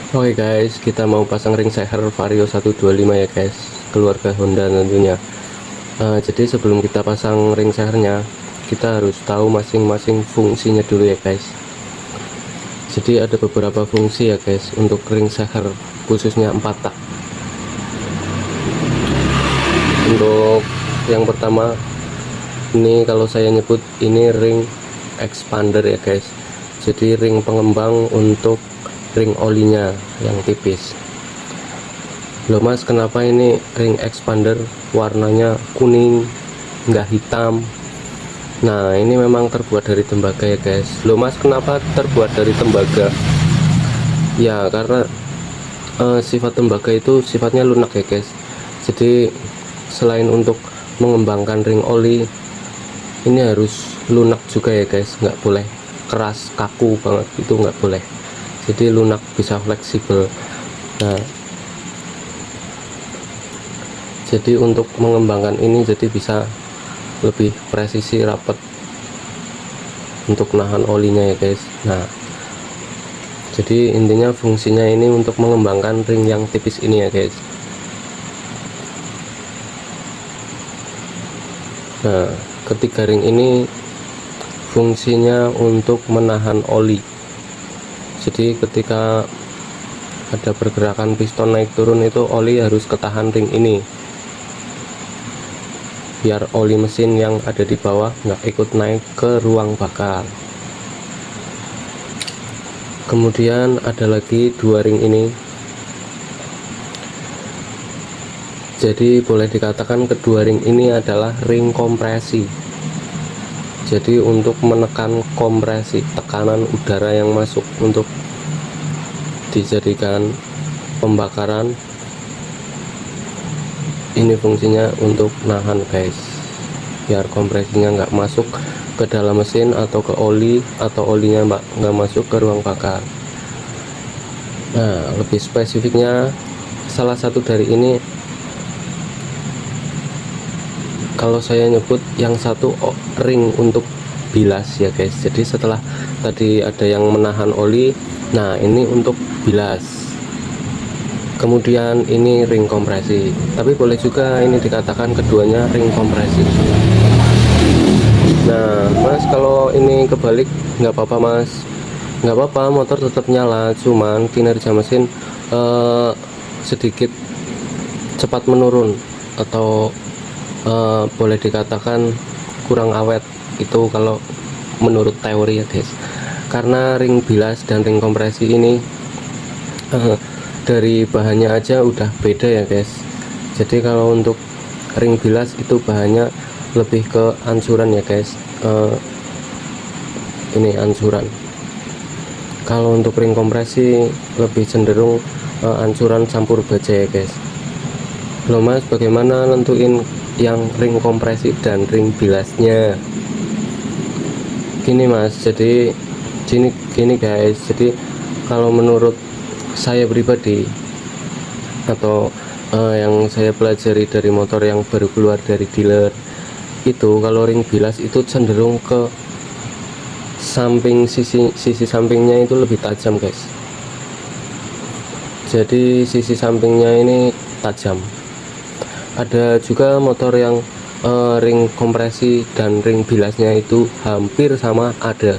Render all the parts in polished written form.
Oke guys, kita mau pasang ring seher Vario 125 ya guys, keluarga Honda tentunya. Jadi sebelum kita pasang ring sehernya, kita harus tahu masing-masing fungsinya dulu ya guys. Jadi ada beberapa fungsi ya guys untuk ring seher, khususnya 4 tak. Untuk yang pertama, ini kalau saya nyebut ini ring expander ya guys. Jadi ring pengembang untuk ring olinya yang tipis. Loh mas, kenapa ini ring expander warnanya kuning nggak hitam? Nah, ini memang terbuat dari tembaga ya guys. Loh mas, kenapa terbuat dari tembaga? Ya karena sifat tembaga itu sifatnya lunak ya guys. Jadi selain untuk mengembangkan ring oli, ini harus lunak juga ya guys, nggak boleh keras kaku banget, itu nggak boleh. Jadi lunak, bisa fleksibel. Nah, jadi untuk mengembangkan ini jadi bisa lebih presisi, rapat untuk nahan olinya ya guys. Nah, jadi intinya fungsinya ini untuk mengembangkan ring yang tipis ini ya guys. Nah, ketiga ring ini fungsinya untuk menahan oli. Jadi ketika ada pergerakan piston naik turun, itu oli harus ketahan ring ini, biar oli mesin yang ada di bawah nggak ikut naik ke ruang bakar. Kemudian ada lagi dua ring ini. Jadi boleh dikatakan kedua ring ini adalah ring kompresi. Jadi untuk menekan kompresi, tekanan udara yang masuk untuk dijadikan pembakaran, ini fungsinya untuk nahan guys, biar kompresinya nggak masuk ke dalam mesin atau ke oli, atau olinya nggak masuk ke ruang bakar. Nah, lebih spesifiknya, salah satu dari ini, kalau saya nyebut yang satu ring untuk bilas ya guys. Jadi setelah tadi ada yang menahan oli, nah ini untuk bilas. Kemudian ini ring kompresi, tapi boleh juga ini dikatakan keduanya ring kompresi. Nah mas, kalau ini kebalik nggak apa-apa mas, nggak apa-apa, motor tetap nyala, cuman kinerja mesin sedikit cepat menurun, atau boleh dikatakan kurang awet. Itu kalau menurut teori ya guys, karena ring bilas dan ring kompresi ini dari bahannya aja udah beda ya guys. Jadi kalau untuk ring bilas itu bahannya lebih ke ancuran ya guys, ini ancuran. Kalau untuk ring kompresi lebih cenderung ancuran campur baja ya guys. Loh mas, bagaimana nentuin yang ring kompresi dan ring bilasnya? Gini mas, jadi gini guys, jadi kalau menurut saya pribadi, atau yang saya pelajari dari motor yang baru keluar dari dealer, itu kalau ring bilas itu cenderung ke samping, sisi sampingnya itu lebih tajam guys. Jadi sisi sampingnya ini tajam. Ada juga motor yang ring kompresi dan ring bilasnya itu hampir sama ada.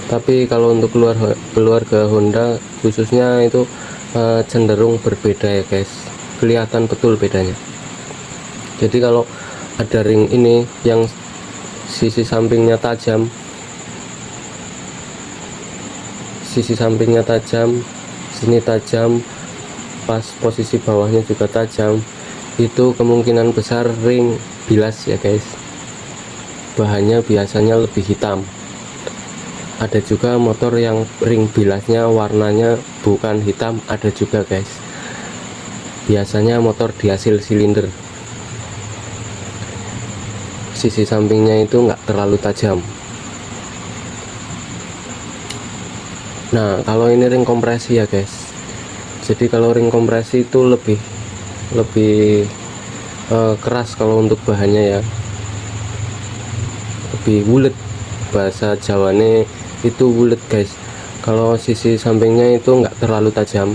Tapi kalau untuk keluarga Honda khususnya itu cenderung berbeda ya guys, kelihatan betul bedanya. Jadi kalau ada ring ini yang sisi sampingnya tajam, sini tajam, pas posisi bawahnya juga tajam, itu kemungkinan besar ring bilas ya guys. Bahannya biasanya lebih hitam. Ada juga motor yang ring bilasnya warnanya bukan hitam, ada juga guys. Biasanya motor di hasil silinder, sisi sampingnya itu nggak terlalu tajam. Nah kalau ini ring kompresi ya guys, jadi kalau ring kompresi itu lebih keras kalau untuk bahannya ya, lebih wulet, bahasa Jawane itu wulet guys. Kalau sisi sampingnya itu enggak terlalu tajam.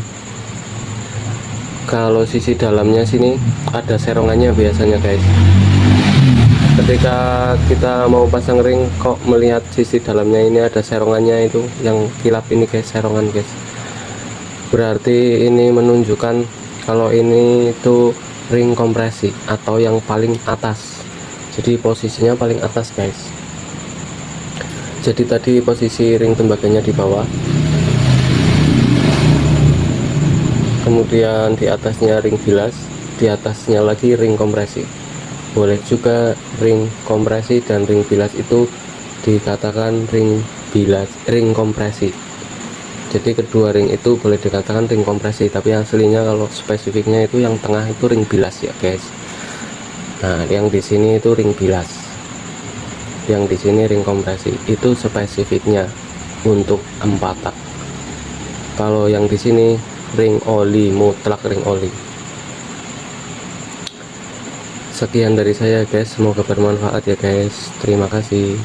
Kalau sisi dalamnya sini ada serongannya biasanya guys. Ketika kita mau pasang ring kok melihat sisi dalamnya ini ada serongannya, itu yang kilap ini guys, serongan guys. Berarti ini menunjukkan kalau ini itu ring kompresi atau yang paling atas. Jadi posisinya paling atas guys. Jadi tadi posisi ring tembaganya di bawah, kemudian di atasnya ring bilas, di atasnya lagi ring kompresi. Boleh juga ring kompresi dan ring bilas itu dikatakan ring bilas, ring kompresi. Jadi kedua ring itu boleh dikatakan ring kompresi, tapi aslinya kalau spesifiknya itu yang tengah itu ring bilas ya guys. Nah, yang di sini itu ring bilas, yang di sini ring kompresi, itu spesifiknya untuk 4 tak. Kalau yang di sini ring oli, mutlak ring oli. Sekian dari saya guys, semoga bermanfaat ya guys. Terima kasih.